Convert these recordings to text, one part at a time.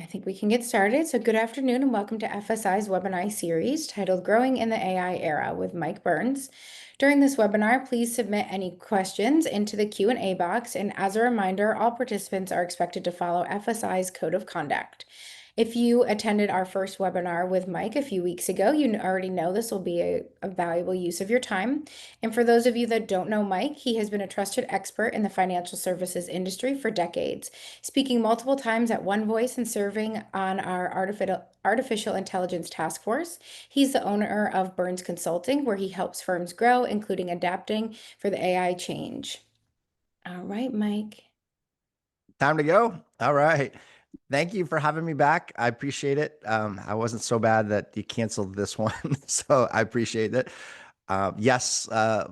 think we can get started. So good afternoon and welcome to FSI's webinar series titled Growing in the AI Era with Mike Byrnes. During this webinar, please submit any questions into the Q&A box. And as a reminder, all participants are expected to follow FSI's Code of Conduct. If you attended our first webinar with Mike a few weeks ago, you already know this will be a valuable use of your time. And for those of you that don't know Mike, he has been a trusted expert in the financial services industry for decades, speaking multiple times at One Voice and serving on our artificial intelligence task force. He's the owner of Byrnes Consulting, where he helps firms grow, including adapting for the AI change. All right, Mike. Time to go. All right. Thank you for having me back. I appreciate it. I wasn't so bad that you canceled this one, so I appreciate it. Yes,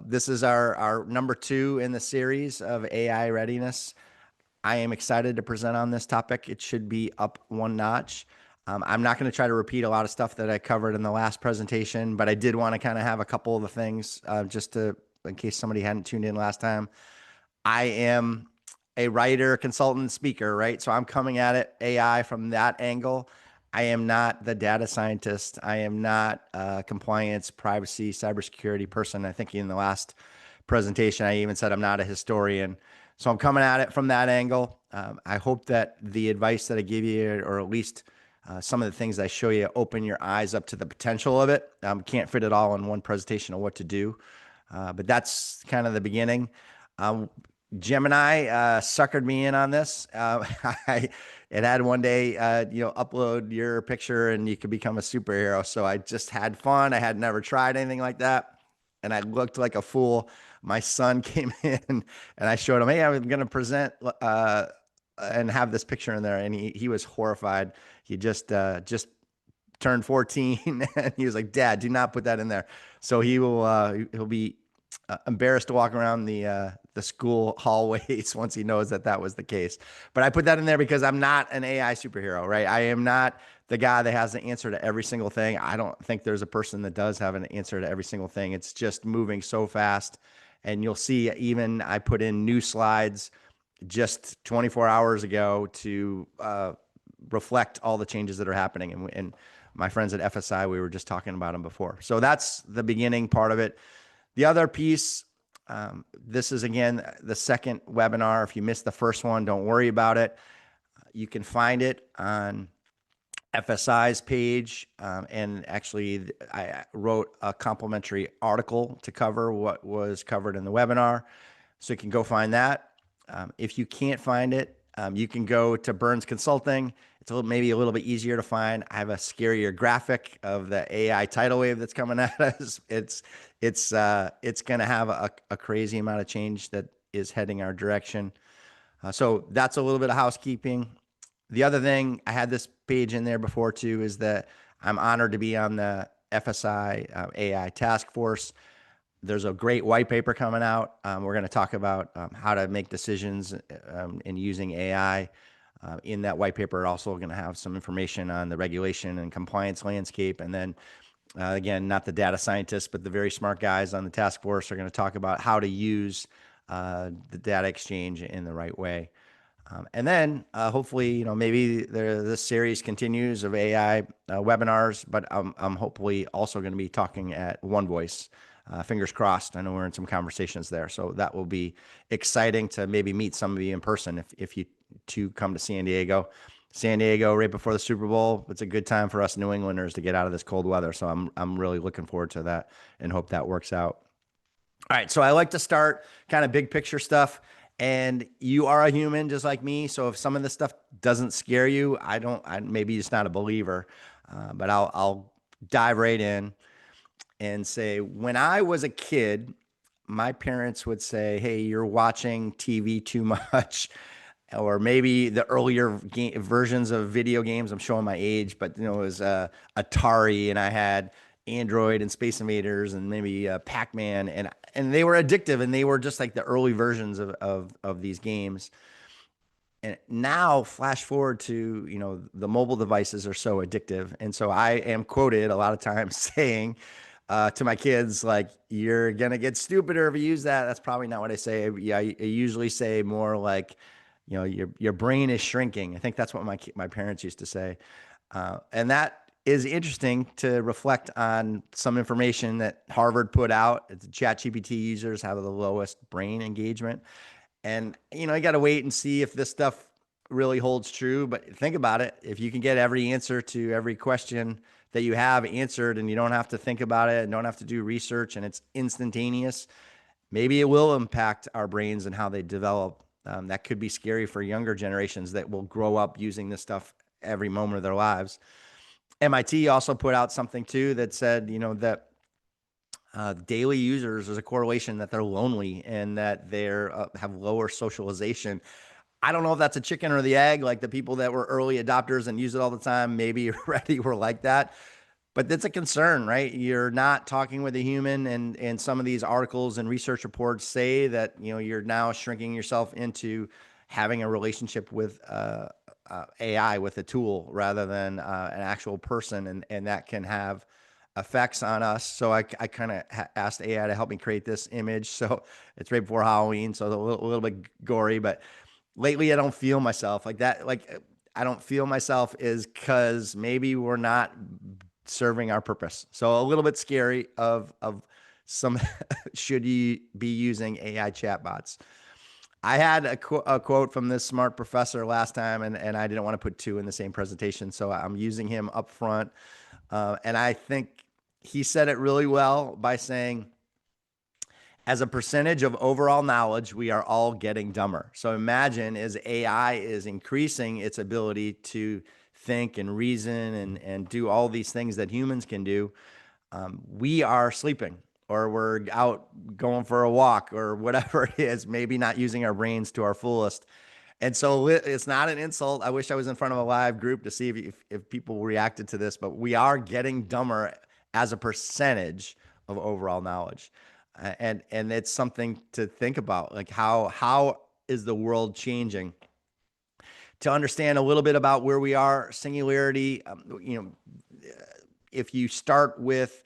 this is our number 2 in the series of AI readiness. I am excited to present on this topic. It should be up one notch. I'm not going to try to repeat a lot of stuff that I covered in the last presentation, but I did want to kind of have a couple of the things in case somebody hadn't tuned in last time. I am a writer, consultant, speaker, right? So I'm coming at it AI from that angle. I am not the data scientist. I am not a compliance, privacy, cybersecurity person. I think in the last presentation, I even said I'm not a historian. So I'm coming at it from that angle. I hope that the advice that I give you, or at least some of the things I show you, open your eyes up to the potential of it. Can't fit it all in one presentation of what to do, but that's kind of the beginning. Gemini suckered me in on this. It had one day, upload your picture and you could become a superhero. So I just had fun. I had never tried anything like that, and I looked like a fool. My son came in and I showed him, hey, I'm going to present and have this picture in there, and he was horrified. He just turned 14, and he was like, "Dad, do not put that in there." So he'll be embarrassed to walk around the school hallways once he knows that was the case. But I put that in there because I'm not an AI superhero, right? I am not the guy that has the answer to every single thing. I don't think there's a person that does have an answer to every single thing. It's just moving so fast. And you'll see, even I put in new slides just 24 hours ago to reflect all the changes that are happening. And my friends at FSI, we were just talking about them before. So that's the beginning part of it. The other piece, this is, again, the second webinar. If you missed the first one, don't worry about it. You can find it on FSI's page. And actually, I wrote a complimentary article to cover what was covered in the webinar. So you can go find that. If you can't find it, you can go to Byrnes Consulting. It's maybe a little bit easier to find. I have a scarier graphic of the AI tidal wave that's coming at us. It's going to have a crazy amount of change that is heading our direction. So that's a little bit of housekeeping. The other thing, I had this page in there before too, is that I'm honored to be on the FSI AI Task Force. There's a great white paper coming out. We're going to talk about how to make decisions in using AI. In that white paper, also going to have some information on the regulation and compliance landscape. And then, again, not the data scientists, but the very smart guys on the task force are going to talk about how to use the data exchange in the right way. And then hopefully, maybe this series continues of AI webinars, but I'm hopefully also going to be talking at One Voice. Fingers crossed. I know we're in some conversations there. So that will be exciting to maybe meet some of you in person if you two come to San Diego. San Diego right before the Super Bowl. It's a good time for us New Englanders to get out of this cold weather. So I'm really looking forward to that and hope that works out. All right. So I like to start kind of big picture stuff. And you are a human just like me. So if some of this stuff doesn't scare you, maybe you're just not a believer. But I'll dive right in and say, when I was a kid, my parents would say, hey, you're watching TV too much. Or maybe the earlier versions of video games. I'm showing my age, but it was Atari, and I had Android and Space Invaders, and maybe Pac-Man, and they were addictive, and they were just like the early versions of these games. And now, flash forward to the mobile devices are so addictive, and so I am quoted a lot of times saying to my kids, like, you're gonna get stupider if you use that. That's probably not what I say. Yeah, I usually say more like, your brain is shrinking. I think that's what my parents used to say. And that is interesting to reflect on some information that Harvard put out. It's ChatGPT users have the lowest brain engagement. And, you got to wait and see if this stuff really holds true. But think about it. If you can get every answer to every question that you have answered and you don't have to think about it and don't have to do research and it's instantaneous, maybe it will impact our brains and how they develop. That could be scary for younger generations that will grow up using this stuff every moment of their lives. MIT also put out something too that said, that daily users, there's a correlation that they're lonely and that they're have lower socialization. I don't know if that's a chicken or the egg. Like the people that were early adopters and use it all the time, maybe already were like that. But that's a concern, right? You're not talking with a human, and some of these articles and research reports say that you're now shrinking yourself into having a relationship with AI, with a tool rather than an actual person, and that can have effects on us. So I kind of asked AI to help me create this image. So it's right before Halloween, so a little bit gory, but lately I don't feel myself like that. Like I don't feel myself is because maybe we're not serving our purpose. So a little bit scary of some should you be using AI chatbots. I had a quote from this smart professor last time, and I didn't want to put two in the same presentation, so I'm using him up front. And I think he said it really well by saying, as a percentage of overall knowledge, we are all getting dumber. So imagine as AI is increasing its ability to think and reason and do all these things that humans can do, we are sleeping or we're out going for a walk or whatever it is, maybe not using our brains to our fullest. And so it's not an insult. I wish I was in front of a live group to see if people reacted to this, but we are getting dumber as a percentage of overall knowledge. And it's something to think about. Like how is the world changing? To understand a little bit about where we are, Singularity, if you start with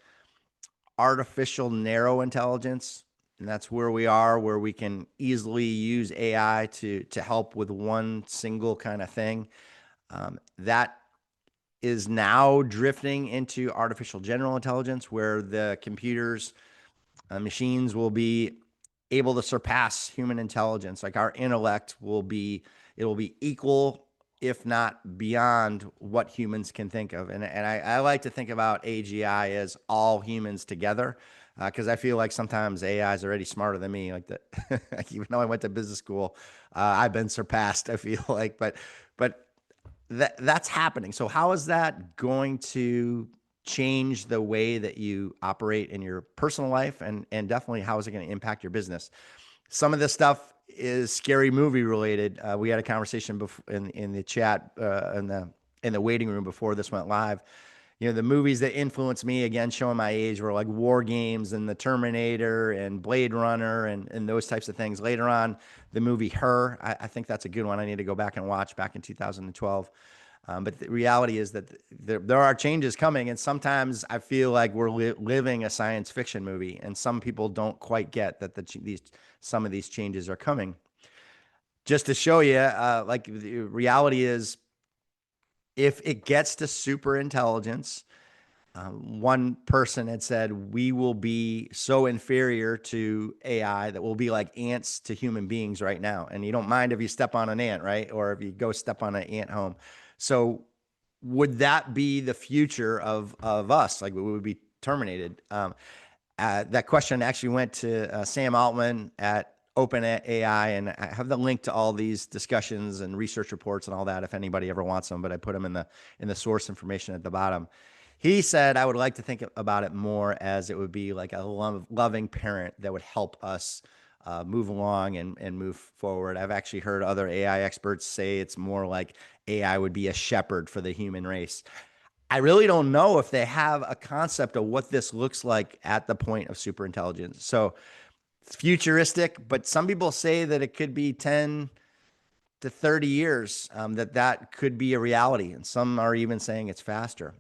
artificial narrow intelligence, and that's where we are, where we can easily use AI to help with one single kind of thing. That is now drifting into artificial general intelligence, where the computers, machines will be able to surpass human intelligence. Like our intellect it'll be equal, if not beyond what humans can think of. And I like to think about AGI as all humans together, because I feel like sometimes AI is already smarter than me. Like that, even though I went to business school, I've been surpassed. I feel like, but that's happening. So how is that going to change the way that you operate in your personal life, and definitely how is it going to impact your business? Some of this stuff is scary movie related. We had a conversation in the chat in the waiting room before this went live. The movies that influenced me, again, showing my age, were like War Games and The Terminator and Blade Runner and those types of things. Later on, the movie Her, I think that's a good one. I need to go back and watch back in 2012. But the reality is that there are changes coming, and sometimes I feel like we're living a science fiction movie, and some people don't quite get that some of these changes are coming. Just to show you, like the reality is, if it gets to super intelligence, one person had said we will be so inferior to AI that we'll be like ants to human beings right now. And you don't mind if you step on an ant, right? Or if you go step on an ant home. So would that be the future of us? Like we would be terminated? That question actually went to Sam Altman at OpenAI, and I have the link to all these discussions and research reports and all that if anybody ever wants them. But I put them in the source information at the bottom. He said, I would like to think about it more as it would be like a loving parent that would help us move along and move forward. I've actually heard other AI experts say it's more like AI would be a shepherd for the human race. I really don't know if they have a concept of what this looks like at the point of superintelligence. So it's futuristic, but some people say that it could be 10 to 30 years, that could be a reality. And some are even saying it's faster.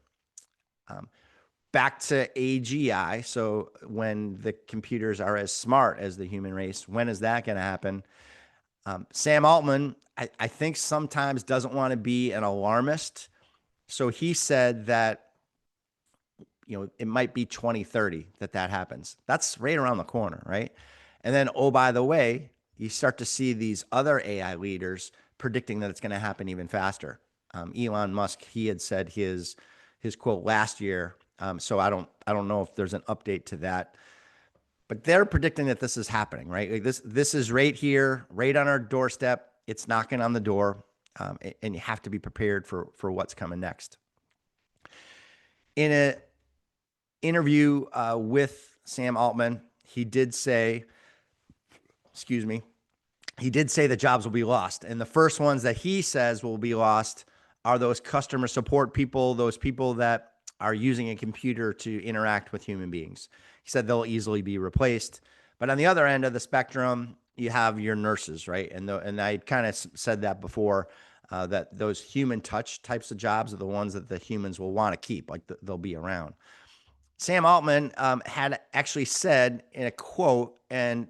Back to AGI. So when the computers are as smart as the human race, when is that going to happen? Sam Altman, I think sometimes doesn't want to be an alarmist. So he said that, it might be 2030 that happens. That's right around the corner, right? And then, oh, by the way, you start to see these other AI leaders predicting that it's going to happen even faster. Elon Musk, he had said his quote last year. So I don't know if there's an update to that, but they're predicting that this is happening, right? Like this is right here, right on our doorstep. It's knocking on the door, and you have to be prepared for what's coming next. In an interview with Sam Altman, he did say, excuse me, he did say that jobs will be lost. And the first ones that he says will be lost are those customer support people, those people that are using a computer to interact with human beings. He said they'll easily be replaced. But on the other end of the spectrum, you have your nurses, right? And I kind of said that before, that those human touch types of jobs are the ones that the humans will want to keep, like they'll be around. Sam Altman had actually said in a quote, and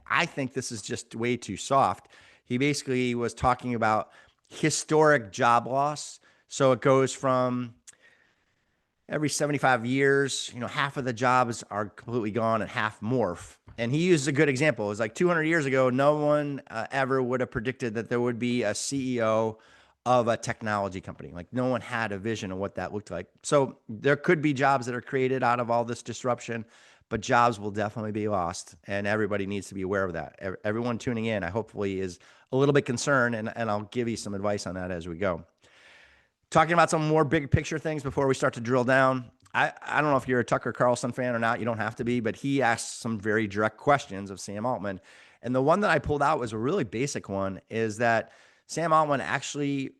I think this is just way too soft. He basically was talking about historic job loss. So it goes from every 75 years, half of the jobs are completely gone and half morph. And he used a good example. It was like 200 years ago, no one ever would have predicted that there would be a CEO of a technology company. Like no one had a vision of what that looked like. So there could be jobs that are created out of all this disruption, but jobs will definitely be lost. And everybody needs to be aware of that. Everyone tuning in, I hopefully is a little bit concerned, and I'll give you some advice on that as we go. Talking about some more big picture things before we start to drill down. I don't know if you're a Tucker Carlson fan or not. You don't have to be, but he asked some very direct questions of Sam Altman. And the one that I pulled out was a really basic one, is that Sam Altman actually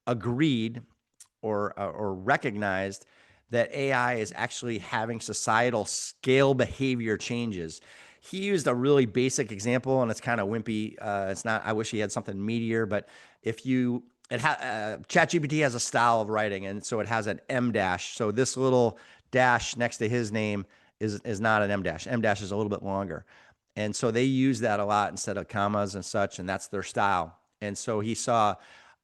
agreed or recognized that AI is actually having societal scale behavior changes. He used a really basic example, and it's kind of wimpy. It's not, I wish he had something meatier, but if you, ChatGPT has a style of writing, and so it has an M dash. So this little dash next to his name is not an M dash. M dash is a little bit longer. And so they use that a lot instead of commas and such, and that's their style. And so he saw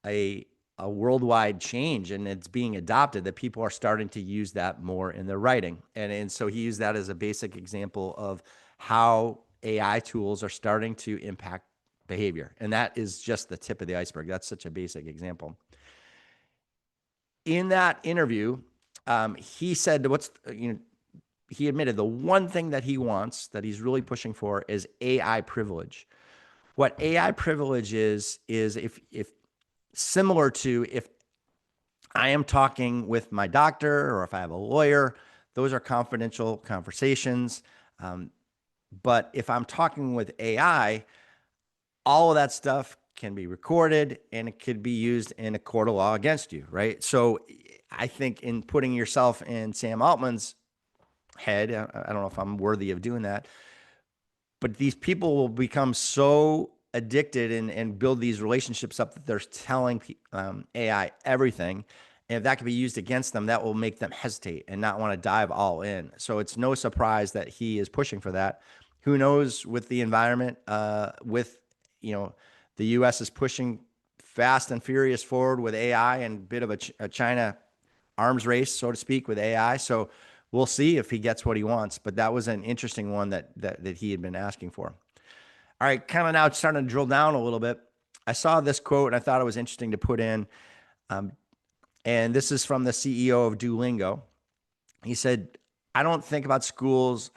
a worldwide change, and it's being adopted, that people are starting to use that more in their writing. And so he used that as a basic example of how AI tools are starting to impact behavior. And that is just the tip of the iceberg. That's such a basic example. In that interview, he said he admitted the one thing that he wants, that he's really pushing for, is AI privilege. What AI privilege is if similar to if I am talking with my doctor or if I have a lawyer, those are confidential conversations. But if I'm talking with AI, all of that stuff can be recorded and it could be used in a court of law against you, right? So I think in putting yourself in Sam Altman's head, I don't know if I'm worthy of doing that, but these people will become so addicted and build these relationships up that they're telling AI everything. And if that can be used against them, that will make them hesitate and not want to dive all in. So it's no surprise that he is pushing for that. Who knows with the environment, the U.S. is pushing fast and furious forward with AI, and a bit of a China arms race, so to speak, with AI. So we'll see if he gets what he wants. But that was an interesting one that he had been asking for. All right, kind of now starting to drill down a little bit. I saw this quote and I thought it was interesting to put in. And this is from the CEO of Duolingo. He said, I don't think schools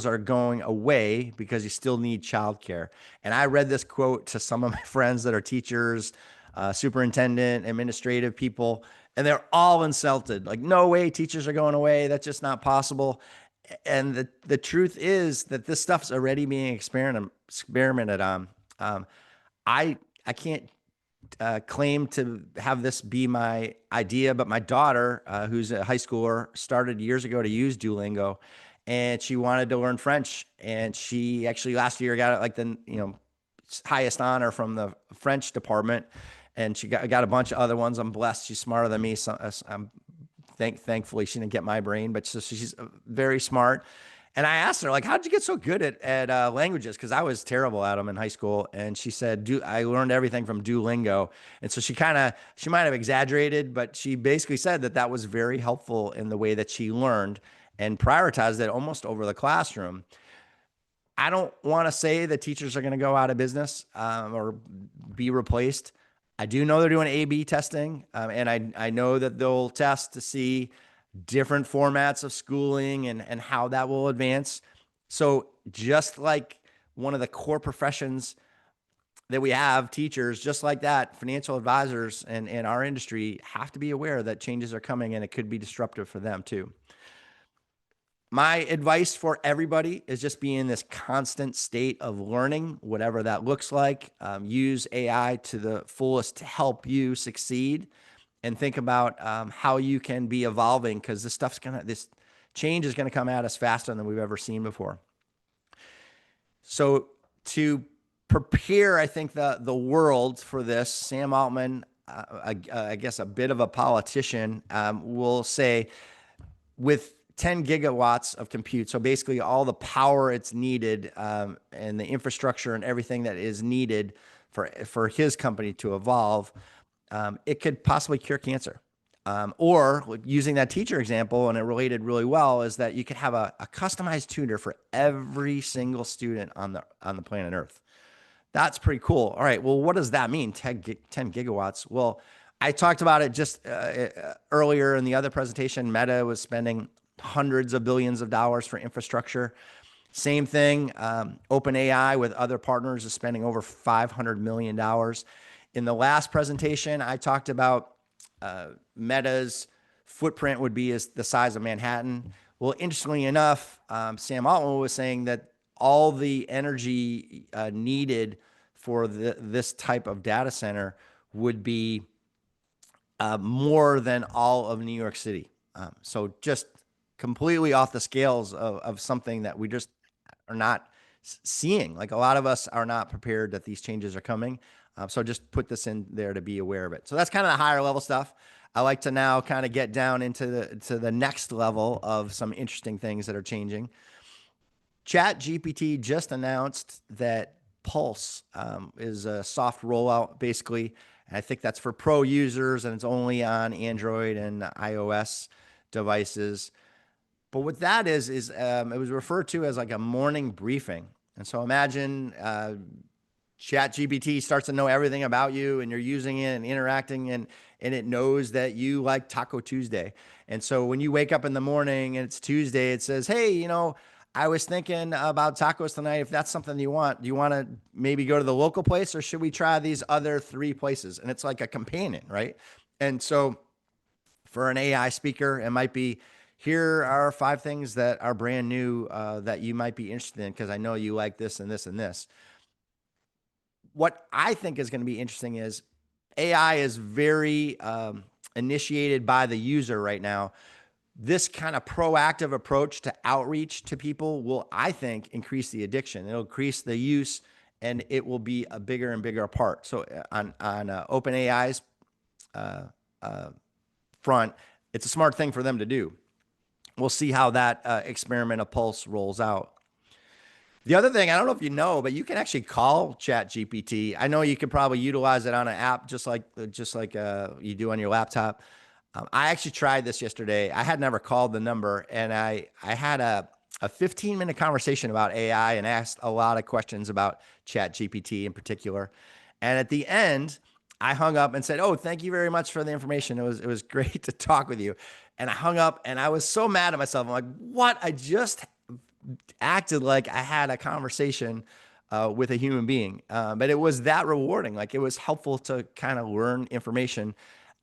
are going away because you still need childcare. And I read this quote to some of my friends that are teachers, superintendent, administrative people, and they're all insulted. Like, no way, teachers are going away. That's just not possible. And the truth is that this stuff's already being experimented on. I can't claim to have this be my idea, but my daughter, who's a high schooler, started years ago to use Duolingo, and she wanted to learn French. And she actually last year got like the highest honor from the French department, and she got a bunch of other ones. I'm blessed; she's smarter than me. So I'm thankfully she didn't get my brain, but so she's very smart. And I asked her, like, how'd you get so good at languages? Because I was terrible at them in high school. And she said, I learned everything from Duolingo. And so she might have exaggerated, but she basically said that that was very helpful in the way that she learned and prioritized it almost over the classroom. I don't want to say that teachers are going to go out of business or be replaced. I do know they're doing A/B testing, and I know that they'll test to see different formats of schooling and how that will advance. So just like one of the core professions that we have, teachers, just like that, financial advisors and our industry have to be aware that changes are coming and it could be disruptive for them too. My advice for everybody is just be in this constant state of learning, whatever that looks like. Use AI to the fullest to help you succeed, and think about how you can be evolving, because this change is gonna come at us faster than we've ever seen before. So to prepare, I think the world for this, Sam Altman, I guess a bit of a politician, will say, with 10 gigawatts of compute, so basically all the power it's needed, and the infrastructure and everything that is needed for his company to evolve, it could possibly cure cancer. Or using that teacher example, and it related really well, is that you could have a customized tutor for every single student on the planet Earth. That's pretty cool. All right. Well, what does that mean? 10 gigawatts. Well, I talked about it just earlier in the other presentation. Meta was spending hundreds of billions of dollars for infrastructure. Same thing. OpenAI with other partners is spending over $500 million. In the last presentation, I talked about Meta's footprint would be as the size of Manhattan. Well, interestingly enough, Sam Altman was saying that all the energy needed for this type of data center would be more than all of New York City. So just completely off the scales of something that we just are not seeing. Like, a lot of us are not prepared that these changes are coming. So just put this in there to be aware of it. So that's kind of the higher level stuff. I like to now kind of get down into the next level of some interesting things that are changing. ChatGPT just announced that Pulse is a soft rollout, basically. And I think that's for pro users, and it's only on Android and iOS devices. But what that is it was referred to as like a morning briefing. And so imagine ChatGPT starts to know everything about you, and you're using it and interacting, and it knows that you like Taco Tuesday. And so when you wake up in the morning and it's Tuesday, it says, hey, I was thinking about tacos tonight. If that's something you want, do you want to maybe go to the local place, or should we try these other 3 places? And it's like a companion, right? And so for an AI speaker, it might be, here are 5 things that are brand new that you might be interested in, because I know you like this and this and this. What I think is going to be interesting is AI is very initiated by the user right now. This kind of proactive approach to outreach to people will, I think, increase the addiction. It'll increase the use, and it will be a bigger and bigger part. So on OpenAI's front, it's a smart thing for them to do. We'll see how that experiment of Pulse rolls out. The other thing, I don't know if you know, but you can actually call ChatGPT. I know you could probably utilize it on an app just like you do on your laptop. I actually tried this yesterday. I had never called the number, and I had a 15-minute conversation about AI and asked a lot of questions about ChatGPT in particular. And at the end, I hung up and said, "Oh, thank you very much for the information. It was great to talk with you." And I hung up, and I was so mad at myself. I'm like, "What? I just acted like I had a conversation with a human being." But it was that rewarding. Like, it was helpful to kind of learn information.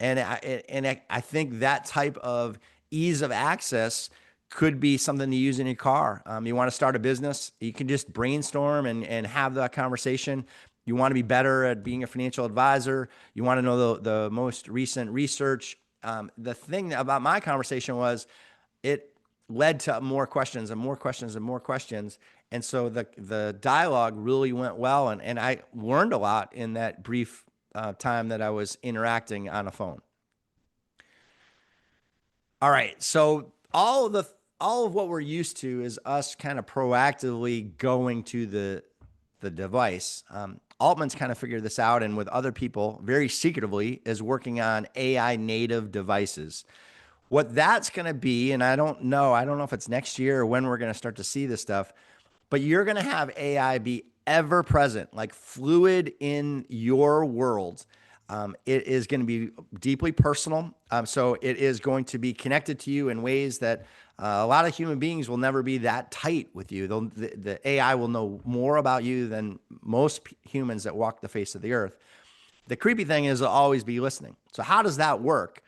And I think that type of ease of access could be something to use in your car. You want to start a business, you can just brainstorm and have that conversation. You want to be better at being a financial advisor. You want to know the most recent research. The thing about my conversation was it led to more questions and more questions and more questions. And so the dialogue really went well. And I learned a lot in that brief time that I was interacting on a phone. All right. So all all of what we're used to is us kind of proactively going to the device. Altman's kind of figured this out, and with other people, very secretively, is working on AI native devices. What that's going to be, and I don't know if it's next year or when we're going to start to see this stuff, but you're going to have AI be ever present, like fluid in your world. It is going to be deeply personal. So it is going to be connected to you in ways that a lot of human beings will never be that tight with you. The AI will know more about you than most humans that walk the face of the earth. The creepy thing is it'll always be listening. So how does that work?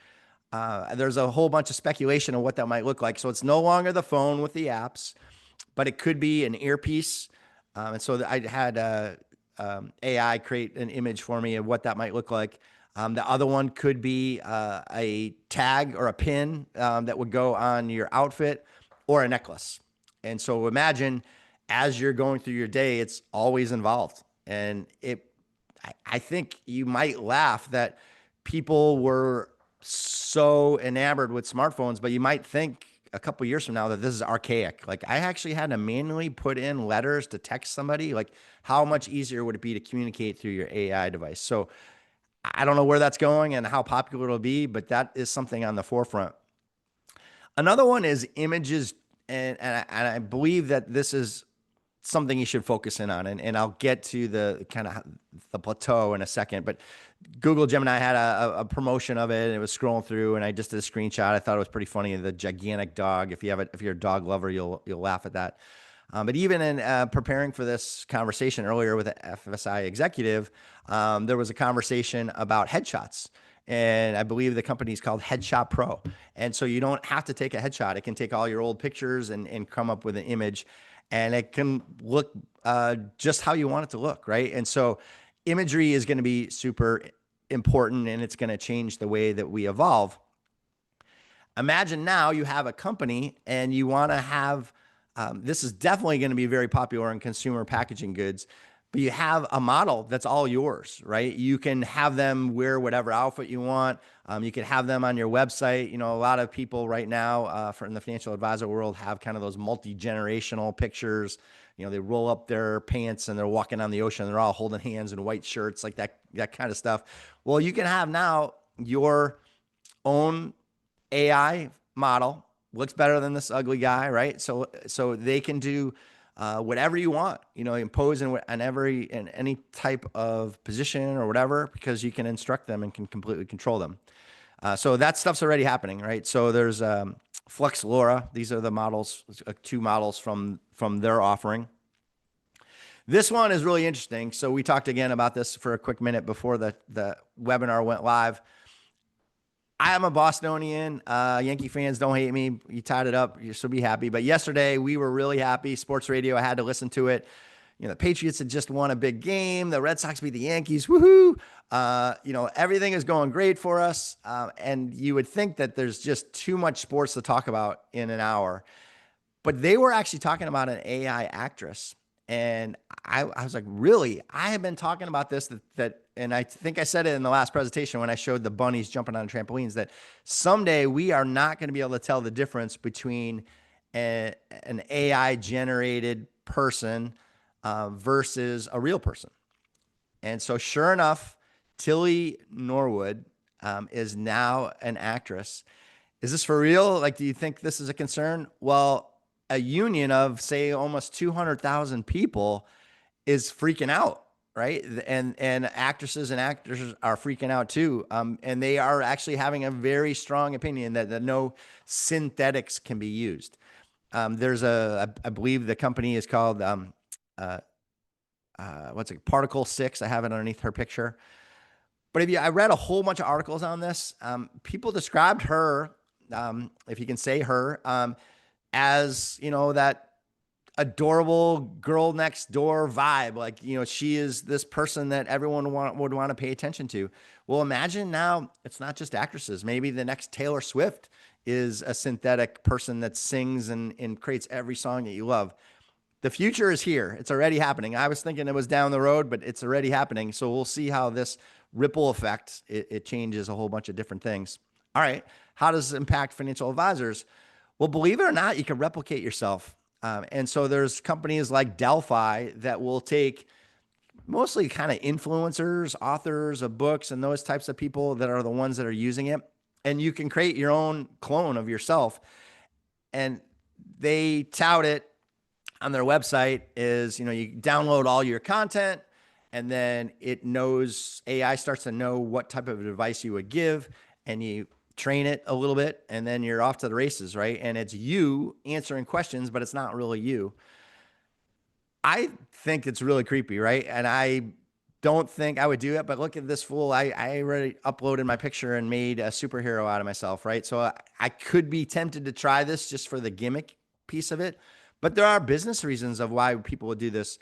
There's a whole bunch of speculation of what that might look like. So it's no longer the phone with the apps, but it could be an earpiece. And so I had AI create an image for me of what that might look like. The other one could be a tag or a pin that would go on your outfit or a necklace. And so imagine as you're going through your day, it's always involved. And I think you might laugh that people were so enamored with smartphones, but you might think a couple years from now that this is archaic. Like I actually had to manually put in letters to text somebody. Like how much easier would it be to communicate through your AI device? So I don't know where that's going and how popular it'll be, but that is something on the forefront. Another one is images. And I believe that this is something you should focus in on. And I'll get to the kind of the plateau in a second, but Google Gemini had a promotion of it and it was scrolling through and I just did a screenshot. I thought it was pretty funny. The gigantic dog. If you're a dog lover, you'll laugh at that. But even in preparing for this conversation earlier with an FSI executive, there was a conversation about headshots. And I believe the company is called Headshot Pro. And so you don't have to take a headshot. It can take all your old pictures and come up with an image. And it can look just how you want it to look, right? And so imagery is going to be super important and it's going to change the way that we evolve. Imagine now you have a company and you want to have, this is definitely going to be very popular in consumer packaging goods, but you have a model that's all yours, right? You can have them wear whatever outfit you want. You can have them on your website. You know, a lot of people right now in the financial advisor world have kind of those multi-generational pictures. You know, they roll up their pants and they're walking on the ocean. They're all holding hands in white shirts, like that kind of stuff. Well, you can have now your own AI model looks better than this ugly guy, right? So they can do whatever you want, you know, impose in any type of position or whatever, because you can instruct them and can completely control them. So that stuff's already happening, right? So there's Flux Laura. These are the models, two models from their offering. This one is really interesting. So we talked again about this for a quick minute before the webinar went live. I am a Bostonian. Yankee fans, don't hate me. You tied it up. You should be happy. But yesterday we were really happy. Sports radio, I had to listen to it. You know, the Patriots had just won a big game. The Red Sox beat the Yankees. Woohoo! You know, everything is going great for us. And you would think that there's just too much sports to talk about in an hour. But they were actually talking about an AI actress. And I was like, really? I have been talking about this, and I think I said it in the last presentation when I showed the bunnies jumping on trampolines, that someday we are not going to be able to tell the difference between an AI generated person versus a real person. And so sure enough, Tilly Norwood is now an actress. Is this for real? Like, do you think this is a concern? Well, a union of, say, almost 200,000 people is freaking out, right? And actresses and actors are freaking out too. And they are actually having a very strong opinion that no synthetics can be used. There's I believe the company is called, what's it, Particle 6. I have it underneath her picture. But I read a whole bunch of articles on this. People described her, if you can say her, as, you know, that adorable girl next door vibe. Like, you know, she is this person that everyone would want to pay attention to. Well, imagine now it's not just actresses. Maybe the next Taylor Swift is a synthetic person that sings and creates every song that you love. The future is here. It's already happening. I was thinking it was down the road, but it's already happening. So we'll see how this ripple effect, it changes a whole bunch of different things. All right. How does this impact financial advisors? Well, believe it or not, you can replicate yourself. And so there's companies like Delphi that will take mostly kind of influencers, authors of books, and those types of people that are the ones that are using it. And you can create your own clone of yourself. And they tout it on their website is, you download all your content and then it knows, AI starts to know what type of advice you would give, and you train it a little bit, and then you're off to the races, right? And it's you answering questions, but it's not really you. I think it's really creepy, right? And I don't think I would do it, but look at this fool. I already uploaded my picture and made a superhero out of myself, right? So I could be tempted to try this just for the gimmick piece of it. But there are business reasons of why people would do this.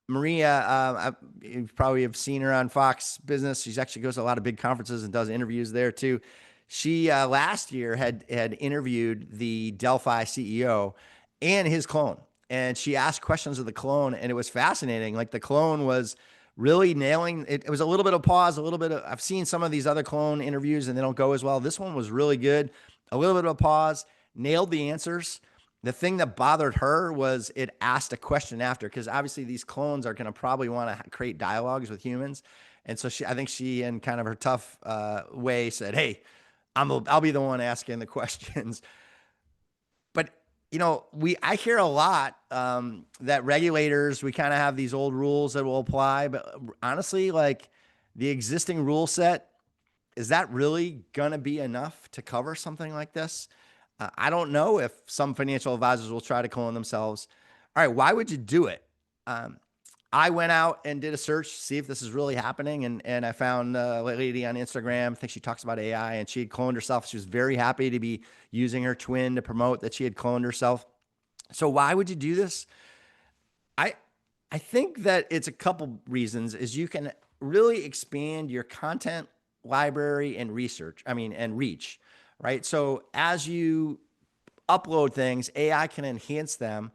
Maria, you probably have seen her on Fox Business. She actually goes to a lot of big conferences and does interviews there too. She last year had interviewed the Delphi CEO and his clone, and she asked questions of the clone, and it was fascinating. Like the clone was really nailing it. It was a little bit of pause, a little bit of, I've seen some of these other clone interviews and they don't go as well. This one was really good. A little bit of a pause, nailed the answers. The thing that bothered her was it asked a question after, because obviously these clones are going to probably want to create dialogues with humans. And so I think she, in kind of her tough way, said, "Hey, I'll be the one asking the questions." But I hear a lot that regulators, we kind of have these old rules that will apply, but honestly, like the existing rule set, is that really going to be enough to cover something like this? I don't know if some financial advisors will try to clone themselves. All right, why would you do it? Um, I went out and did a search to see if this is really happening, and I found a lady on Instagram. I think she talks about AI, and she had cloned herself. She was very happy to be using her twin to promote that she had cloned herself. So why would you do this? I I think that it's a couple reasons. Is you can really expand your content library and research. I mean, and reach, right? So as you upload things, AI can enhance them.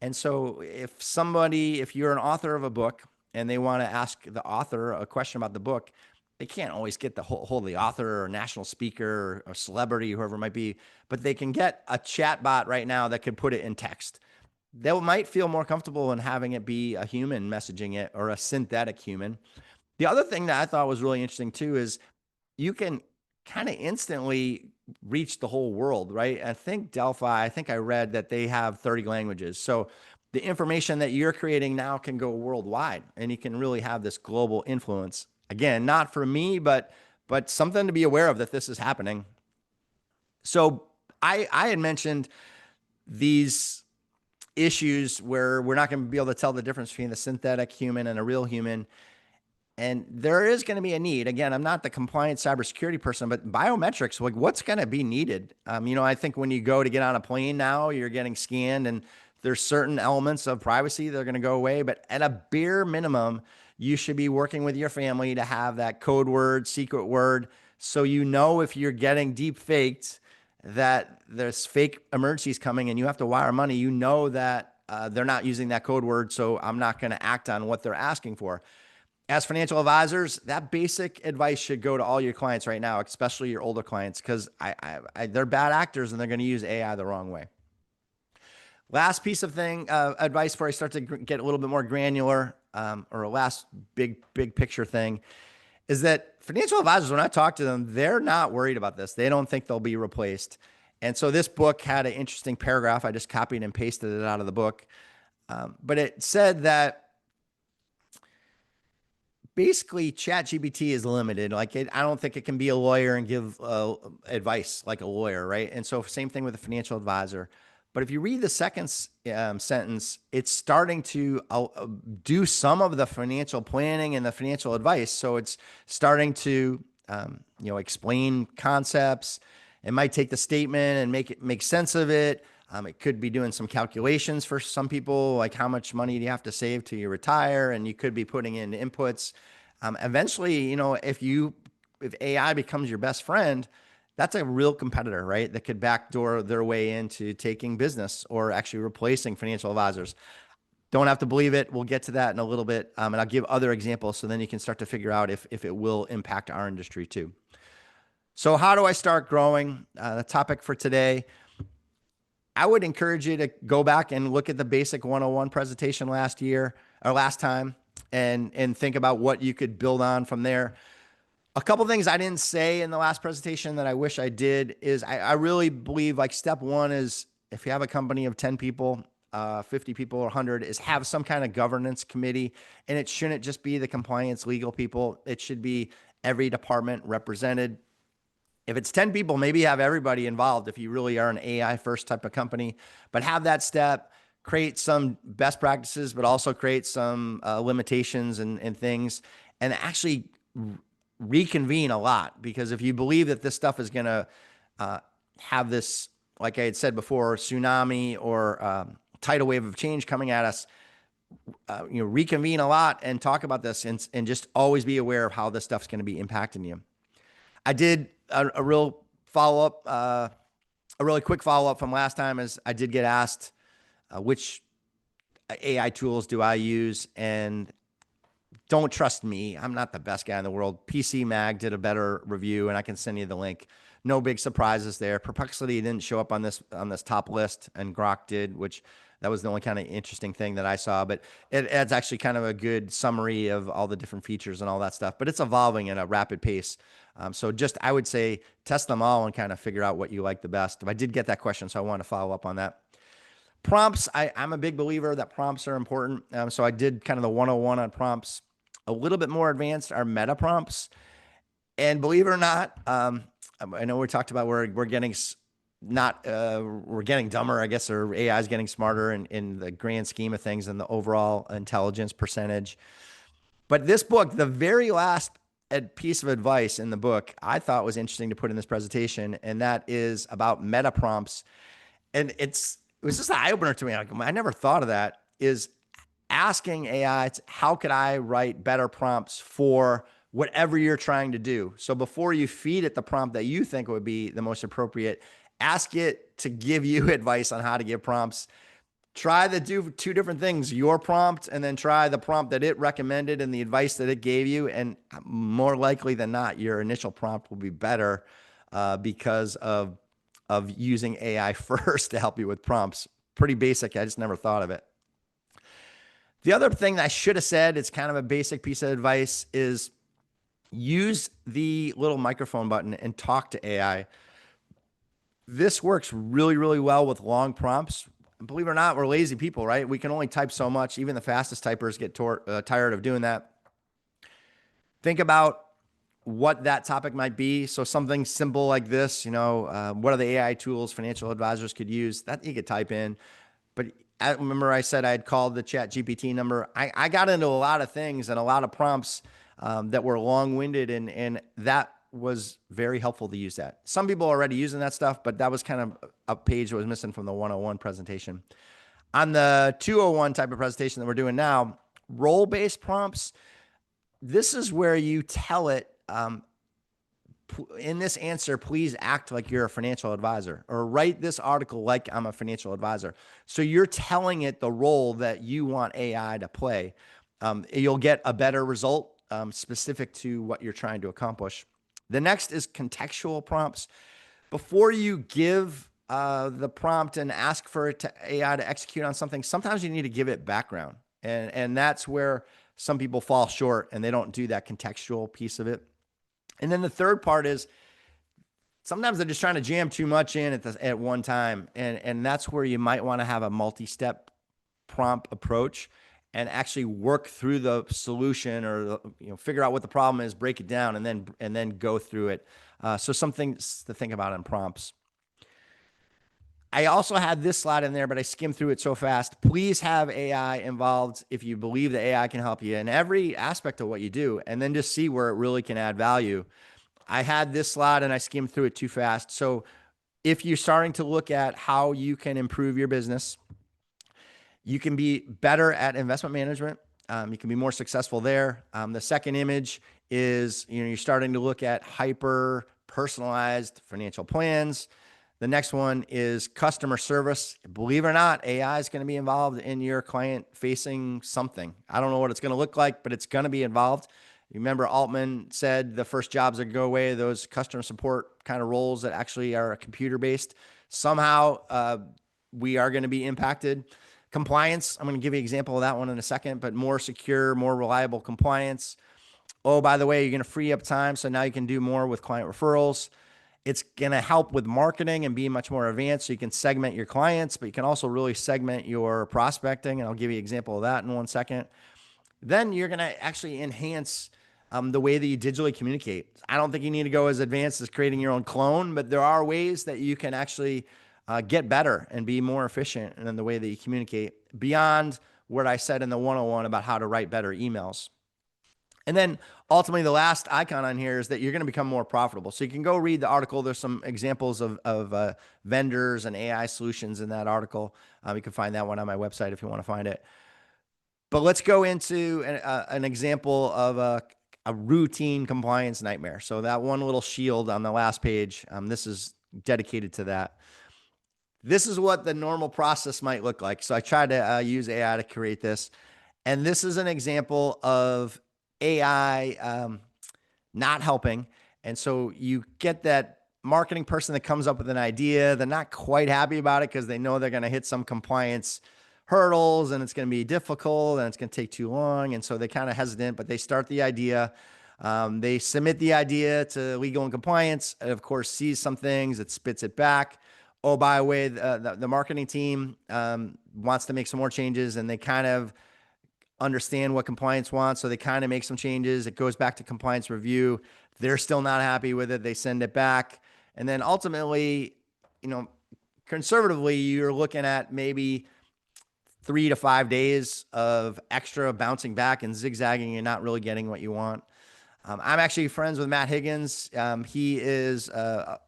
And so if you're an author of a book and they want to ask the author a question about the book, they can't always get the hold of the author or a national speaker or celebrity, whoever it might be, but they can get a chat bot right now that could put it in text. They might feel more comfortable in having it be a human messaging it, or a synthetic human. The other thing that I thought was really interesting too is you can kind of instantly reach the whole world, right? I think Delphi, I think I read that they have 30 languages. So the information that you're creating now can go worldwide, and you can really have this global influence. Again, not for me, but something to be aware of, that this is happening. So I had mentioned these issues where we're not going to be able to tell the difference between the synthetic human and a real human. And there is going to be a need. Again, I'm not the compliant cybersecurity person, but biometrics, like what's going to be needed? I think when you go to get on a plane now, you're getting scanned, and there's certain elements of privacy that are going to go away. But at a bare minimum, you should be working with your family to have that code word, secret word, so if you're getting deep faked, that there's fake emergencies coming and you have to wire money, that they're not using that code word, so I'm not going to act on what they're asking for. As financial advisors, that basic advice should go to all your clients right now, especially your older clients, because they're bad actors and they're going to use AI the wrong way. Last piece of advice before I start to get a little bit more granular, or a last big picture thing, is that financial advisors, when I talk to them, they're not worried about this. They don't think they'll be replaced. And so this book had an interesting paragraph. I just copied and pasted it out of the book. But it said that basically ChatGPT is limited. I don't think it can be a lawyer and give advice like a lawyer, right? And so same thing with a financial advisor. But if you read the second sentence, it's starting to do some of the financial planning and the financial advice. So it's starting to explain concepts. It might take the statement and make sense of it. It could be doing some calculations for some people, like how much money do you have to save till you retire, and you could be putting in inputs. Eventually, if AI becomes your best friend, that's a real competitor, right? That could backdoor their way into taking business or actually replacing financial advisors. Don't have to believe it. We'll get to that in a little bit, and I'll give other examples so then you can start to figure out if it will impact our industry too. So how do I start growing? The topic for today. I would encourage you to go back and look at the basic 101 presentation last year or last time and think about what you could build on from there. A couple things I didn't say in the last presentation that I wish I did is I really believe like step one is if you have a company of 10 people, 50 people or 100 is have some kind of governance committee. And it shouldn't just be the compliance legal people. It should be every department represented. If it's 10 people, maybe have everybody involved if you really are an AI first type of company, but have that step, create some best practices, but also create some limitations and things, and actually reconvene a lot. Because if you believe that this stuff is going to have this, like I had said before, tsunami or tidal wave of change coming at us, reconvene a lot and talk about this and just always be aware of how this stuff's going to be impacting you. I did a real follow up, a really quick follow up from last time is I did get asked which AI tools do I use, and don't trust me. I'm not the best guy in the world. PC Mag did a better review, and I can send you the link. No big surprises there. Perplexity didn't show up on this top list, and Grok did, which that was the only kind of interesting thing that I saw. But it adds actually kind of a good summary of all the different features and all that stuff. But it's evolving at a rapid pace. So just I would say test them all and kind of figure out what you like the best. I did get that question, so I want to follow up on that. Prompts, I'm a big believer that prompts are important. So I did kind of the 101 on prompts. A little bit more advanced are meta prompts. And believe it or not, I know we talked about we're getting we're getting dumber, I guess, or AI is getting smarter in the grand scheme of things and the overall intelligence percentage. But this book, the very last piece of advice in the book, I thought was interesting to put in this presentation, and that is about meta prompts. And it was just an eye opener to me. I never thought of that. Is asking AI, how could I write better prompts for whatever you're trying to do? So before you feed it the prompt that you think would be the most appropriate, ask it to give you advice on how to give prompts. Try to do two different things, your prompt, and then try the prompt that it recommended and the advice that it gave you. And more likely than not, your initial prompt will be better because of using AI first to help you with prompts. Pretty basic. I just never thought of it. The other thing that I should have said, it's kind of a basic piece of advice, is use the little microphone button and talk to AI. This works really, really well with long prompts. Believe it or not, we're lazy people, right? We can only type so much. Even the fastest typers get tired of doing that. Think about what that topic might be. So something simple like this, what are the AI tools financial advisors could use? That you could type in. But I remember I said I had called the ChatGPT number. I got into a lot of things and a lot of prompts that were long-winded, and that was very helpful to use that. Some people are already using that stuff, but that was kind of a page that was missing from the 101 presentation. On the 201 type of presentation that we're doing now, role-based prompts, this is where you tell it, in this answer, please act like you're a financial advisor, or write this article like I'm a financial advisor. So you're telling it the role that you want AI to play. You'll get a better result specific to what you're trying to accomplish. The next is contextual prompts. Before you give the prompt and ask for it to AI to execute on something, sometimes you need to give it background. And that's where some people fall short and they don't do that contextual piece of it. And then the third part is sometimes they're just trying to jam too much in at one time. And that's where you might want to have a multi-step prompt approach and actually work through the solution, or figure out what the problem is, break it down, and then go through it. So some things to think about in prompts. I also had this slide in there, but I skimmed through it so fast. Please have AI involved if you believe that AI can help you in every aspect of what you do, and then just see where it really can add value. I had this slide and I skimmed through it too fast. So if you're starting to look at how you can improve your business, you can be better at investment management. You can be more successful there. The second image is, you're starting to look at hyper personalized financial plans. The next one is customer service. Believe it or not, AI is going to be involved in your client facing something. I don't know what it's going to look like, but it's going to be involved. You remember Altman said the first jobs that go away, those customer support kind of roles that actually are computer based. Somehow we are going to be impacted. Compliance, I'm going to give you an example of that one in a second, but more secure, more reliable compliance. Oh, by the way, you're going to free up time. So now you can do more with client referrals. It's going to help with marketing and be much more advanced. So you can segment your clients, but you can also really segment your prospecting. And I'll give you an example of that in 1 second. Then you're going to actually enhance the way that you digitally communicate. I don't think you need to go as advanced as creating your own clone, but there are ways that you can actually get better and be more efficient in the way that you communicate beyond what I said in the 101 about how to write better emails. And then ultimately, the last icon on here is that you're going to become more profitable. So you can go read the article. There's some examples of vendors and AI solutions in that article. You can find that one on my website if you want to find it. But let's go into an example of a routine compliance nightmare. So that one little shield on the last page, this is dedicated to that. This is what the normal process might look like. So I tried to use AI to create this. And this is an example of AI not helping. And so you get that marketing person that comes up with an idea. They're not quite happy about it because they know they're going to hit some compliance hurdles and it's going to be difficult and it's going to take too long. And so they're kind of hesitant, but they start the idea. They submit the idea to legal and compliance. And of course, sees some things, it spits it back. Oh, by the way, the marketing team wants to make some more changes and they kind of understand what compliance wants. So they kind of make some changes. It goes back to compliance review. They're still not happy with it. They send it back. And then ultimately, conservatively, you're looking at maybe 3 to 5 days of extra bouncing back and zigzagging and not really getting what you want. I'm actually friends with Matt Higgins. He is a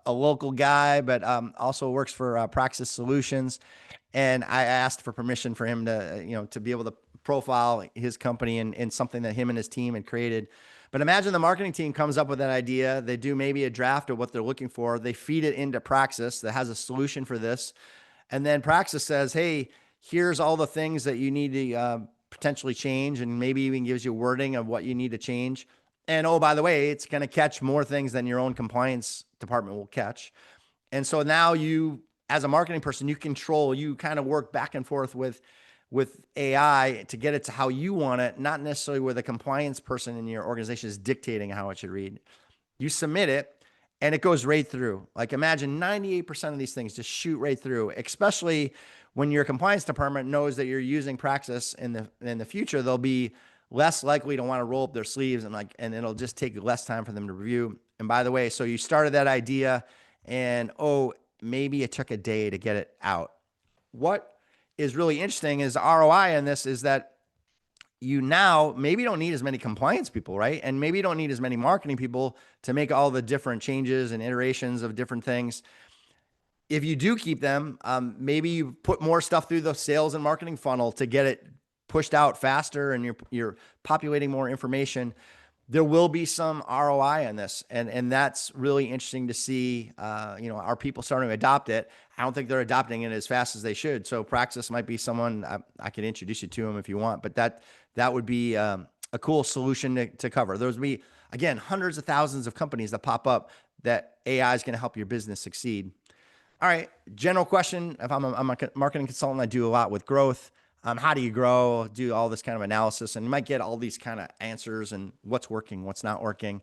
local guy, but also works for Praxis Solutions. And I asked for permission for him to, to be able to profile his company and something that him and his team had created. But imagine the marketing team comes up with that idea. They do maybe a draft of what they're looking for. They feed it into Praxis that has a solution for this. And then Praxis says, hey, here's all the things that you need to potentially change, and maybe even gives you wording of what you need to change. And oh, by the way, it's going to catch more things than your own compliance department will catch. And so now you, as a marketing person, you kind of work back and forth with AI to get it to how you want it, not necessarily where the compliance person in your organization is dictating how it should read. You submit it and it goes right through. Like imagine 98% of these things just shoot right through, especially when your compliance department knows that you're using Praxis in the future. They'll be less likely to want to roll up their sleeves and it'll just take less time for them to review. And by the way, so you started that idea and maybe it took a day to get it out. What is really interesting is the ROI on this is that you now maybe don't need as many compliance people, right? And maybe you don't need as many marketing people to make all the different changes and iterations of different things. If you do keep them, maybe you put more stuff through the sales and marketing funnel to get it pushed out faster and you're populating more information. There will be some ROI on this. And that's really interesting to see, are people starting to adopt it? I don't think they're adopting it as fast as they should. So Praxis might be someone I could introduce you to them if you want, but that would be a cool solution to cover. There's be, again, hundreds of thousands of companies that pop up that AI is going to help your business succeed. All right, general question. If I'm a marketing consultant, I do a lot with growth. How do you grow? Do all this kind of analysis, and you might get all these kind of answers and what's working, what's not working.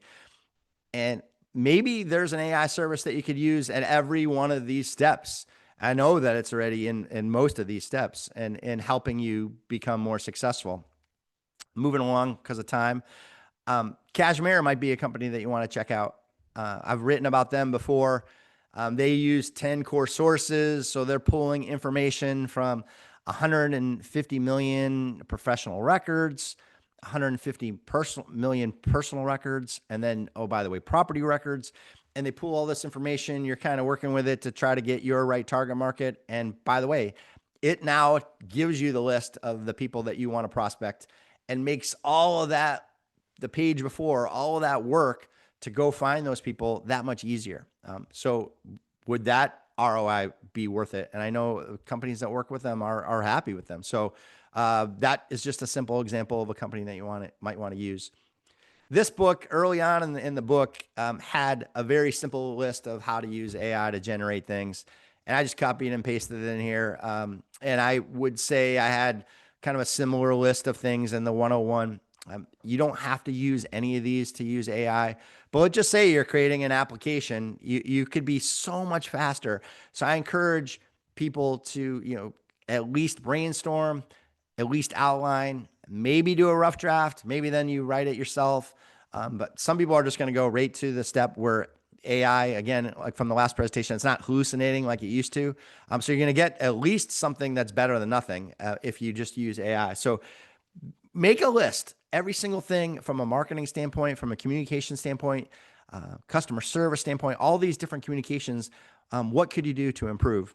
And maybe there's an AI service that you could use at every one of these steps. I know that it's already in most of these steps and in helping you become more successful. Moving along because of time. Cashmere might be a company that you want to check out. I've written about them before. They use 10 core sources. So they're pulling information from 150 million professional records, 150 million personal records, and then, oh, by the way, property records. And they pull all this information. You're kind of working with it to try to get your right target market. And by the way, it now gives you the list of the people that you want to prospect and makes all of that, the page before, all of that work to go find those people that much easier. So would that ROI be worth it? And I know companies that work with them are happy with them. So that is just a simple example of a company that you might want to use. This book, early on in the book, had a very simple list of how to use AI to generate things. and I just copied and pasted it in here. And I would say I had kind of a similar list of things in the 101. You don't have to use any of these to use AI, but let's just say you're creating an application. You could be so much faster. So I encourage people to, at least brainstorm, at least outline, maybe do a rough draft, maybe then you write it yourself. But some people are just going to go right to the step where AI, again, like from the last presentation, it's not hallucinating like it used to. So you're going to get at least something that's better than nothing if you just use AI. So make a list, every single thing from a marketing standpoint, from a communication standpoint, customer service standpoint, all these different communications. What could you do to improve?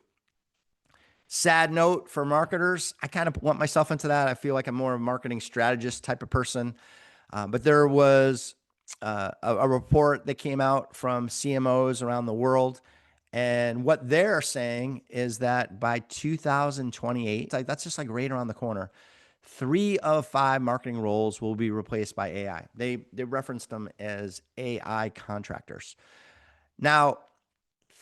Sad note for marketers, I kind of lump myself into that. I feel like I'm more of a marketing strategist type of person. But there was a report that came out from CMOs around the world. And what they're saying is that by 2028, like that's just like right around the corner, 3 of 5 marketing roles will be replaced by AI. They referenced them as AI contractors. Now,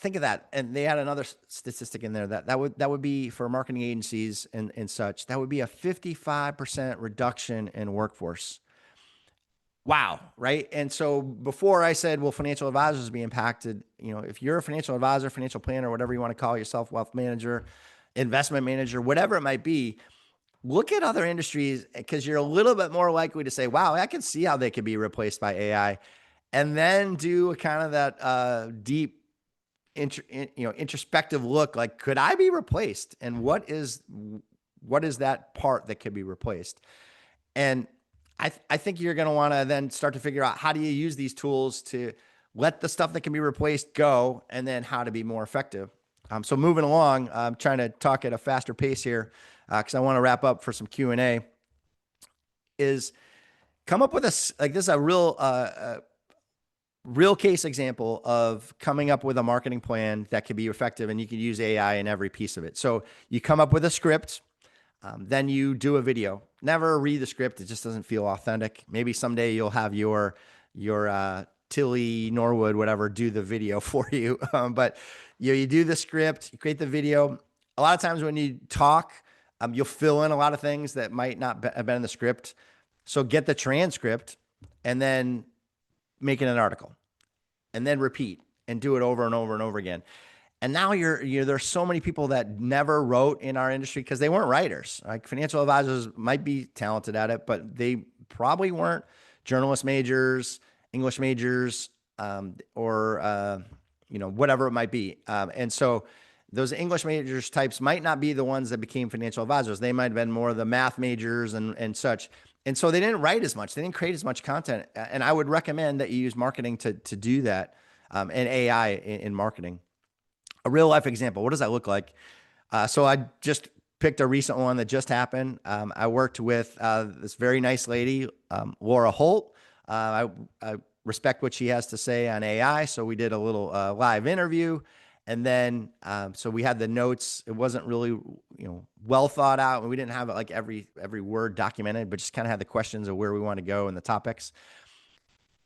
think of that. And they had another statistic in there that would be for marketing agencies and such. That would be a 55% reduction in workforce. Wow. Right. And so before I said, will financial advisors be impacted? If you're a financial advisor, financial planner, whatever you want to call yourself, wealth manager, investment manager, whatever it might be, look at other industries because you're a little bit more likely to say, wow, I can see how they could be replaced by AI. And then do a kind of that deep, introspective look, like, could I be replaced? And what is that part that could be replaced? And I think you're going to want to then start to figure out how do you use these tools to let the stuff that can be replaced go, and then how to be more effective. So moving along, I'm trying to talk at a faster pace here because I want to wrap up for some Q&A. Is come up with this is a real case example of coming up with a marketing plan that could be effective, and you can use AI in every piece of it. So you come up with a script. Then you do a video. Never read the script. It just doesn't feel authentic. Maybe someday you'll have your Tilly, Norwood, whatever, do the video for you. But you do the script, you create the video. A lot of times when you talk, you'll fill in a lot of things that might not have been in the script. So get the transcript and then make it an article, and then repeat and do it over and over and over again. And now there's so many people that never wrote in our industry because they weren't writers. Like financial advisors might be talented at it, but they probably weren't journalist majors, English majors, or whatever it might be. And so those English majors types might not be the ones that became financial advisors. They might have been more of the math majors and such. And so they didn't write as much. They didn't create as much content. And I would recommend that you use marketing to do that, and AI in marketing. A real life example. What does that look like? So I just picked a recent one that just happened. I worked with this very nice lady, Laura Holt. I respect what she has to say on AI. So we did a little live interview. And then, so we had the notes. It wasn't really, well thought out. And we didn't have it like every word documented, but just kind of had the questions of where we want to go and the topics.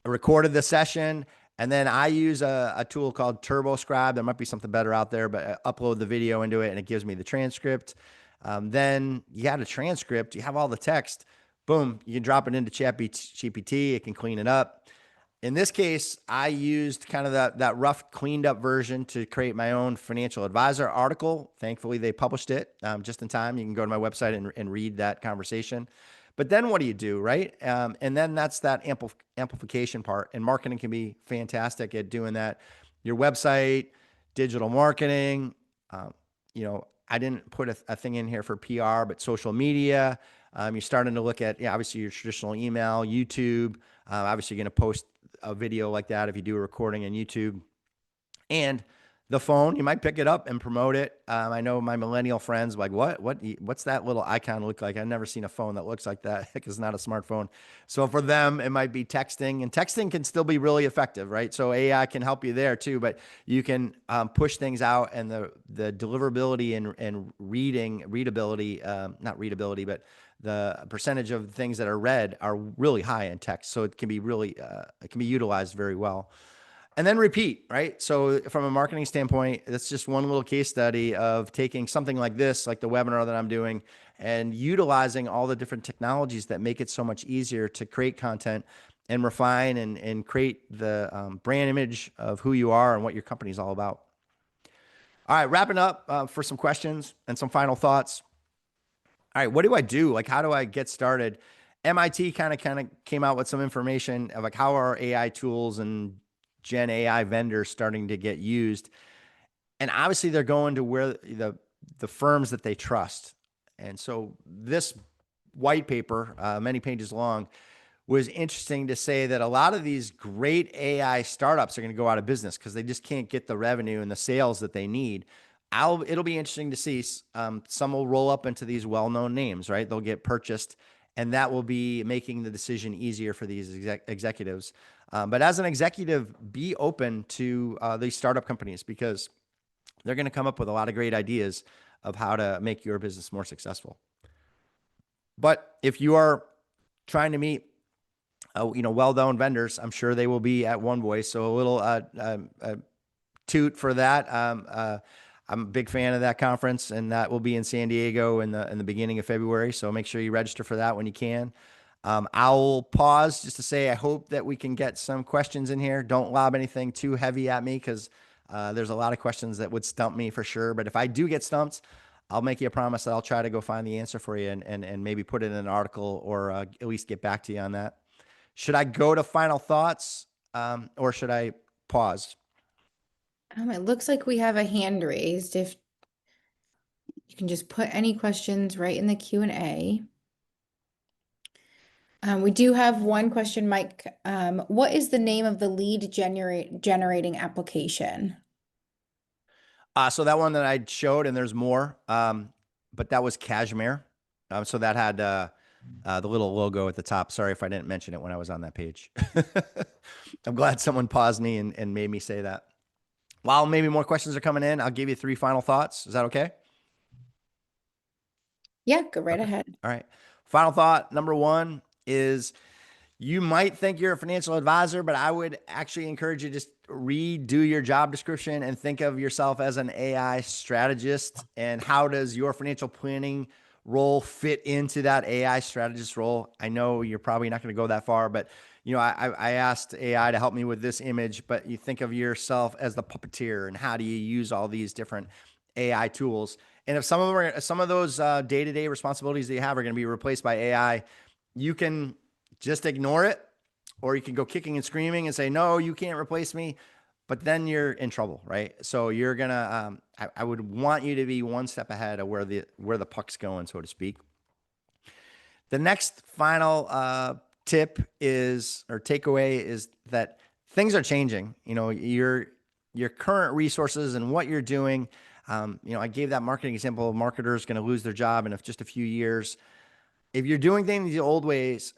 I recorded the session. And then I use a tool called TurboScribe. There might be something better out there, but I upload the video into it and it gives me the transcript. Then you got a transcript, you have all the text, boom, you can drop it into ChatGPT. It can clean it up. In this case, I used kind of that rough cleaned up version to create my own financial advisor article. Thankfully, they published it just in time. You can go to my website and read that conversation. But then what do you do, right? And then that's that amplification part. And marketing can be fantastic at doing that. Your website, digital marketing. I didn't put a thing in here for PR, but social media. You're starting to look at, obviously your traditional email, YouTube. Obviously, you're going to post a video like that if you do a recording on YouTube. And the phone, you might pick it up and promote it. I know my millennial friends like, what's that little icon look like? I've never seen a phone that looks like that because it's not a smartphone. So for them, it might be texting, and texting can still be really effective, right? So AI can help you there too, but you can push things out, and the deliverability and readability, not readability, but the percentage of things that are read are really high in text. So it can be really, it can be utilized very well. And then repeat, right? So from a marketing standpoint, that's just one little case study of taking something like this, like the webinar that I'm doing, and utilizing all the different technologies that make it so much easier to create content and refine and create the brand image of who you are and what your company is all about. All right, wrapping up for some questions and some final thoughts. All right, what do I do? Like, how do I get started? MIT kind of came out with some information of like how are AI tools and Gen AI vendors starting to get used, and obviously they're going to where the firms that they trust. And so this white paper, many pages long, was interesting to say that a lot of these great AI startups are going to go out of business because they just can't get the revenue and the sales that they need. It'll be interesting to see. Some will roll up into these well-known names, right? They'll get purchased, and that will be making the decision easier for these executives. But as an executive, be open to these startup companies because they're going to come up with a lot of great ideas of how to make your business more successful. But if you are trying to meet well-known vendors, I'm sure they will be at One Voice. So a little toot for that. I'm a big fan of that conference, and that will be in San Diego in the beginning of February. So make sure you register for that when you can. I'll pause just to say I hope that we can get some questions in here. Don't lob anything too heavy at me because there's a lot of questions that would stump me for sure. But if I do get stumped, I'll make you a promise that I'll try to go find the answer for you and maybe put it in an article or at least get back to you on that. Should I go to final thoughts or should I pause? It looks like we have a hand raised. If you can just put any questions right in the Q&A. We do have one question, Mike. What is the name of the lead generating application? So that one that I showed, and there's more, but that was Cashmere. So that had the little logo at the top. Sorry if I didn't mention it when I was on that page. I'm glad someone paused me and made me say that. While maybe more questions are coming in, I'll give you 3 final thoughts. Is that okay? Yeah, go right Okay. ahead. All right. Final thought number 1 is you might think you're a financial advisor, but I would actually encourage you to just redo your job description and think of yourself as an AI strategist. And how does your financial planning role fit into that AI strategist role? I know you're probably not going to go that far, but I asked AI to help me with this image, but you think of yourself as the puppeteer and how do you use all these different AI tools? And if some of those day-to-day responsibilities that you have are going to be replaced by AI, you can just ignore it, or you can go kicking and screaming and say, no, you can't replace me. But then you're in trouble, right? So you're gonna, I would want you to be one step ahead of where the puck's going, so to speak. The next final tip is, or takeaway is that things are changing. Your current resources and what you're doing. I gave that marketing example. A marketer is going to lose their job in just a few years. If you're doing things the old ways,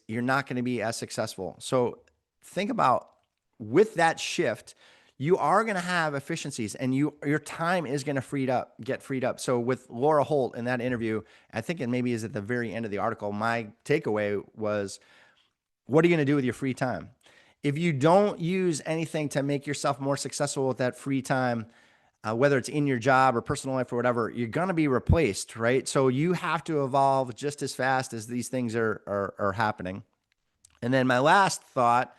you're not going to be as successful. So think about, with that shift, you are going to have efficiencies and your time is going to get freed up. So with Laura Holt in that interview, I think it maybe is at the very end of the article, my takeaway was, what are you going to do with your free time? If you don't use anything to make yourself more successful with that free time, whether it's in your job or personal life or whatever, you're going to be replaced, right? So you have to evolve just as fast as these things are happening. And then my last thought,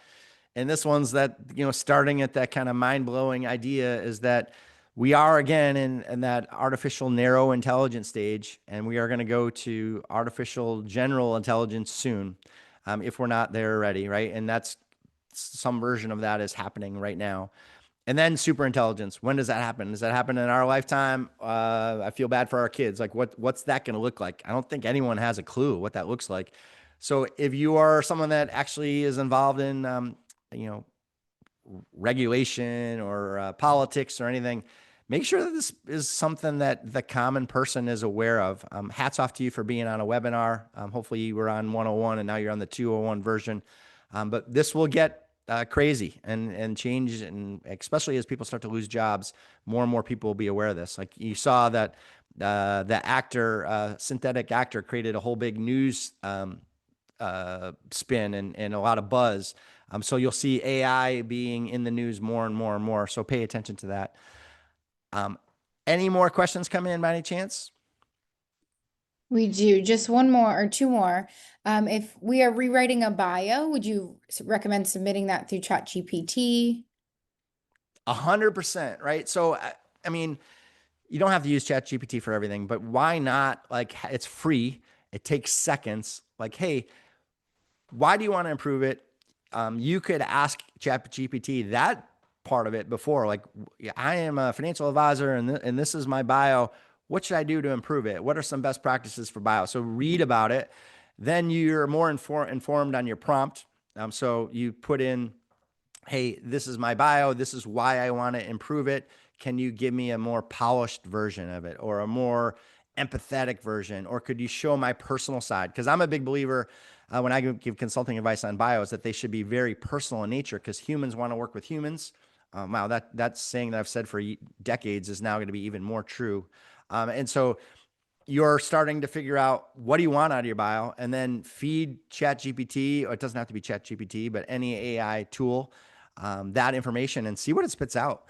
and this one's that, starting at that kind of mind-blowing idea, is that we are again in that artificial narrow intelligence stage, and we are going to go to artificial general intelligence soon, if we're not there already, right? And that's some version of that is happening right now. And then superintelligence. When does that happen? Does that happen in our lifetime? I feel bad for our kids. Like, what's that going to look like? I don't think anyone has a clue what that looks like. So if you are someone that actually is involved in, regulation or politics or anything, make sure that this is something that the common person is aware of. Hats off to you for being on a webinar. Hopefully you were on 101 and now you're on the 201 version. But this will get crazy and change, and especially as people start to lose jobs, more and more people will be aware of this. Like you saw that the actor, synthetic actor, created a whole big news spin and a lot of buzz. So you'll see AI being in the news more and more and more. So pay attention to that. Um, any more questions come in by any chance? We do. Just one more or two more. If we are rewriting a bio, would you recommend submitting that through ChatGPT? 100%, right? So, I mean, you don't have to use ChatGPT for everything, but why not? Like, it's free. It takes seconds. Like, hey, why do you want to improve it? You could ask ChatGPT that part of it before. Like, I am a financial advisor, and this is my bio. What should I do to improve it? What are some best practices for bio? So read about it. Then you're more informed on your prompt. So you put in, hey, this is my bio. This is why I want to improve it. Can you give me a more polished version of it, or a more empathetic version? Or could you show my personal side? Because I'm a big believer when I give consulting advice on bios that they should be very personal in nature, because humans want to work with humans. Wow, that's saying that I've said for decades is now going to be even more true. And so you're starting to figure out what do you want out of your bio, and then feed ChatGPT, or it doesn't have to be ChatGPT, but any AI tool, that information, and see what it spits out.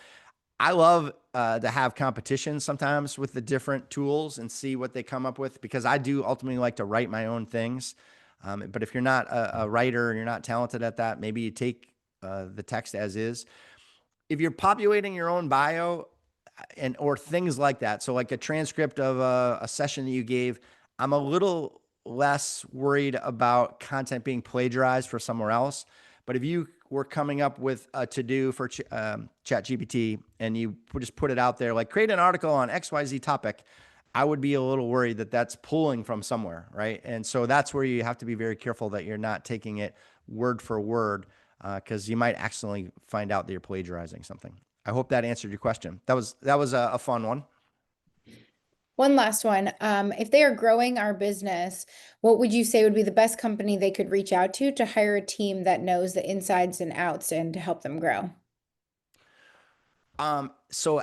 I love to have competitions sometimes with the different tools and see what they come up with, because I do ultimately like to write my own things. But if you're not a writer and you're not talented at that, maybe you take the text as is. If you're populating your own bio and or things like that, so like a transcript of a session that you gave, I'm a little less worried about content being plagiarized for somewhere else. But if you were coming up with a to do for ChatGPT and you just put it out there, like create an article on XYZ topic, I would be a little worried that that's pulling from somewhere, right? And so that's where you have to be very careful that you're not taking it word for word, because you might accidentally find out that you're plagiarizing something. I hope that answered your question. That was a fun one. One last one. If they are growing our business, what would you say would be the best company they could reach out to hire a team that knows the insides and outs and to help them grow? So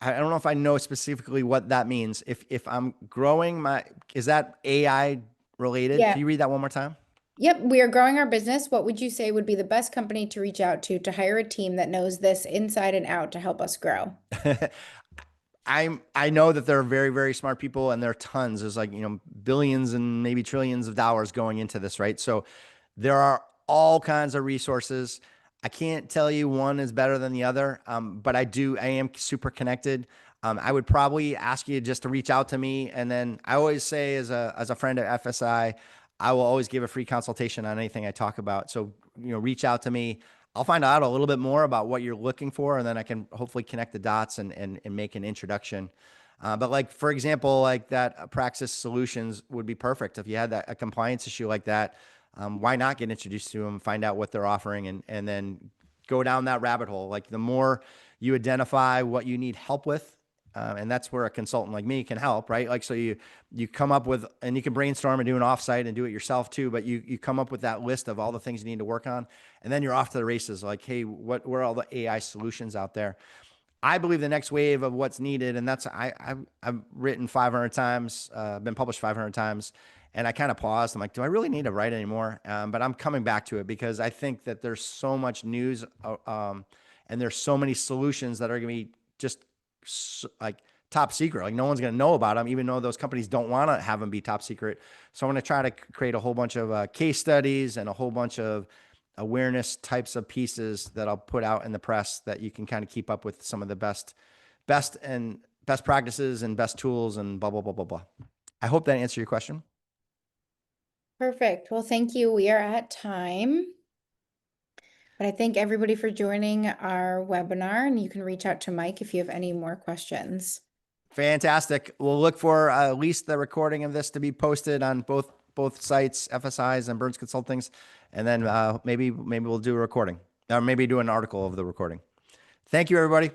I don't know if I know specifically what that means. If I'm growing my, is that AI related? Can Yeah. you read that one more time? Yep, we are growing our business. What would you say would be the best company to reach out to hire a team that knows this inside and out to help us grow? I know that there are very, very smart people, and there are tons. There's like, billions and maybe trillions of dollars going into this, right? So there are all kinds of resources. I can't tell you one is better than the other, but I am super connected. I would probably ask you just to reach out to me. And then I always say, as a friend at FSI, I will always give a free consultation on anything I talk about. So, reach out to me. I'll find out a little bit more about what you're looking for, and then I can hopefully connect the dots and make an introduction. But like, for example, like that Praxis Solutions would be perfect. If you had a compliance issue like that, why not get introduced to them, find out what they're offering, and then go down that rabbit hole. Like, the more you identify what you need help with, and that's where a consultant like me can help, right? Like, so you come up with, and you can brainstorm and do an offsite and do it yourself too, but you come up with that list of all the things you need to work on, and then you're off to the races. Like, hey, what are all the AI solutions out there? I believe the next wave of what's needed, and that's I've written 500 times, been published 500 times, and I kind of paused. I'm like, do I really need to write anymore? But I'm coming back to it, because I think that there's so much news, and there's so many solutions that are going to be just like top secret. Like, no one's going to know about them, even though those companies don't want to have them be top secret. So I'm going to try to create a whole bunch of case studies and a whole bunch of awareness types of pieces that I'll put out in the press, that you can kind of keep up with some of the best practices and best tools and blah, blah, blah, blah, blah. I hope that answered your question. Perfect. Well, thank you. We are at time. But I thank everybody for joining our webinar, and you can reach out to Mike if you have any more questions. Fantastic. We'll look for at least the recording of this to be posted on both sites, FSI's and Byrnes Consulting's, and then maybe we'll do a recording, or maybe do an article of the recording. Thank you, everybody.